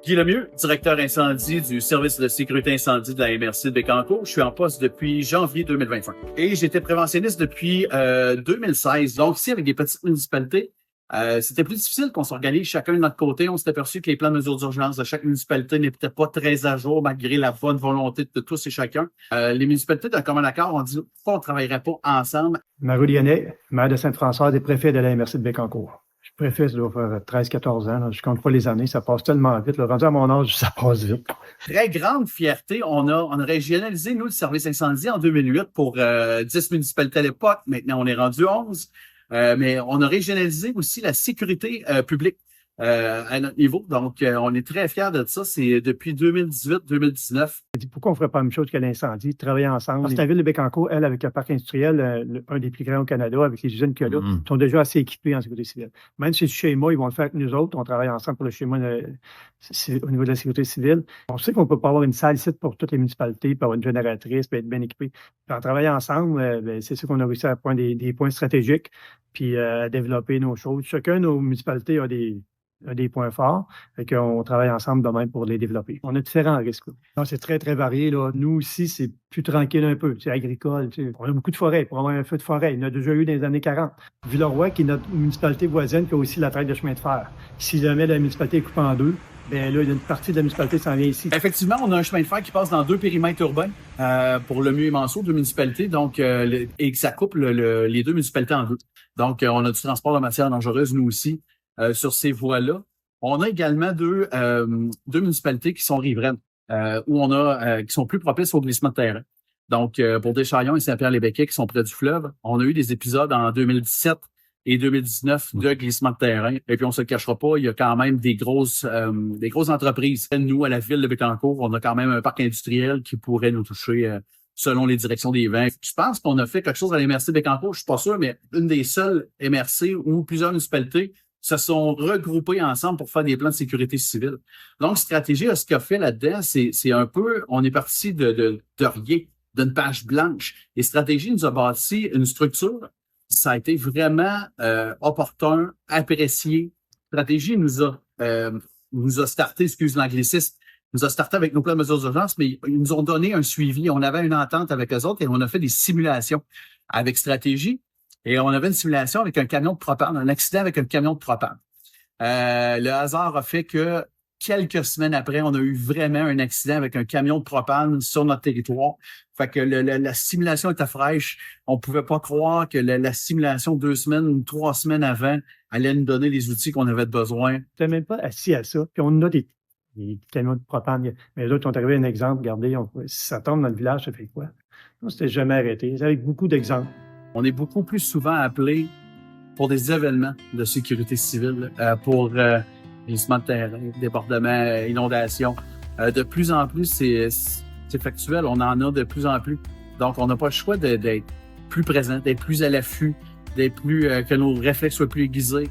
Guy Lemieux, directeur incendie du service de sécurité incendie de la MRC de Bécancour. Je suis en poste depuis janvier 2025. Et j'étais préventionniste depuis 2016. Donc ici, avec des petites municipalités, c'était plus difficile qu'on s'organise chacun de notre côté. On s'est aperçu que les plans de mesures d'urgence de chaque municipalité n'étaient pas très à jour malgré la bonne volonté de tous et chacun. Les municipalités d'un commun accord ont dit pourquoi on ne travaillerait pas ensemble. Mario Lyonnais, maire de Sainte-Françoise et préfet de la MRC de Bécancour. Je suis préfet, ça doit faire 13-14 ans. Là. Je compte pas les années, ça passe tellement vite. Là. Rendu à mon âge, ça passe vite. Très grande fierté. On a régionalisé, nous, le service incendie en 2008 pour 10 municipalités à l'époque. Maintenant, on est rendu 11. Mais on a régionalisé aussi la sécurité publique à notre niveau. Donc, on est très fiers de ça. C'est depuis 2018-2019. Pourquoi on ne ferait pas la même chose que l'incendie, travailler ensemble? Parce que la ville de Bécancour, elle, avec le parc industriel, un des plus grands au Canada, avec les usines qu'il y a là, sont déjà assez équipés en sécurité civile. Même si c'est chez moi, ils vont le faire avec nous autres. On travaille ensemble pour le chez moi au niveau de la sécurité civile. On sait qu'on ne peut pas avoir une salle ici pour toutes les municipalités, pour avoir une génératrice, puis être bien équipé. Puis en travaillant ensemble, c'est sûr qu'on a réussi à prendre des points stratégiques, puis à développer nos choses. Chacun de nos municipalités a des points forts, et qu'on travaille ensemble de même pour les développer. On a différents risques. Non, c'est très, très varié. Là. Nous aussi, c'est plus tranquille un peu. C'est agricole. On a beaucoup de forêts. Pour avoir un feu de forêt, il y en a déjà eu dans les années 40. Villeroy, qui est notre municipalité voisine, qui a aussi la traite de chemin de fer. Si jamais la municipalité est coupée en deux, bien là, il y a une partie de la municipalité qui s'en vient ici. Effectivement, on a un chemin de fer qui passe dans 2 périmètres urbains pour Lemieux et Manceau, 2 municipalités, donc et ça coupe les 2 municipalités en 2. Donc, on a du transport de matières dangereuses, nous aussi, sur ces voies-là. On a également deux municipalités qui sont riveraines, où on a qui sont plus propices au glissement de terrain. Donc, pour Deschaillons et Saint-Pierre-les-Béquets, qui sont près du fleuve, on a eu des épisodes en 2017 et 2019 de glissement de terrain. Et puis, on se le cachera pas, il y a quand même des grosses entreprises. Nous, à la ville de Bécancour, on a quand même un parc industriel qui pourrait nous toucher selon les directions des vents. Je pense qu'on a fait quelque chose à l'MRC de Bécancour, je suis pas sûr, mais une des seules MRC où plusieurs municipalités se sont regroupés ensemble pour faire des plans de sécurité civile. Donc, Stratégie, ce qu'il a fait là-dedans, c'est un peu, on est parti de rien, d'une page blanche. Et Stratégie nous a bâti une structure. Ça a été vraiment opportun, apprécié. Stratégie nous a starté, excuse l'anglicisme, nous a starté avec nos plans de mesures d'urgence, mais ils nous ont donné un suivi. On avait une entente avec eux autres et on a fait des simulations avec Stratégie. Et on avait une simulation avec un camion de propane, un accident avec un camion de propane. Le hasard a fait que quelques semaines après, on a eu vraiment un accident avec un camion de propane sur notre territoire. Fait que la simulation était fraîche. On pouvait pas croire que la simulation 2 semaines ou 3 semaines avant allait nous donner les outils qu'on avait besoin. On n'était même pas assis à ça. Puis on a des camions de propane. Mais les autres ont arrivé un exemple. Regardez, si ça tombe dans le village, ça fait quoi? On s'était jamais arrêté. C'est avec beaucoup d'exemples. On est beaucoup plus souvent appelé pour des événements de sécurité civile, pour glissement de terrain, débordement, inondations. De plus en plus, c'est factuel, on en a de plus en plus. Donc, on n'a pas le choix d'être plus présent, d'être plus à l'affût, d'être plus que nos réflexes soient plus aiguisés.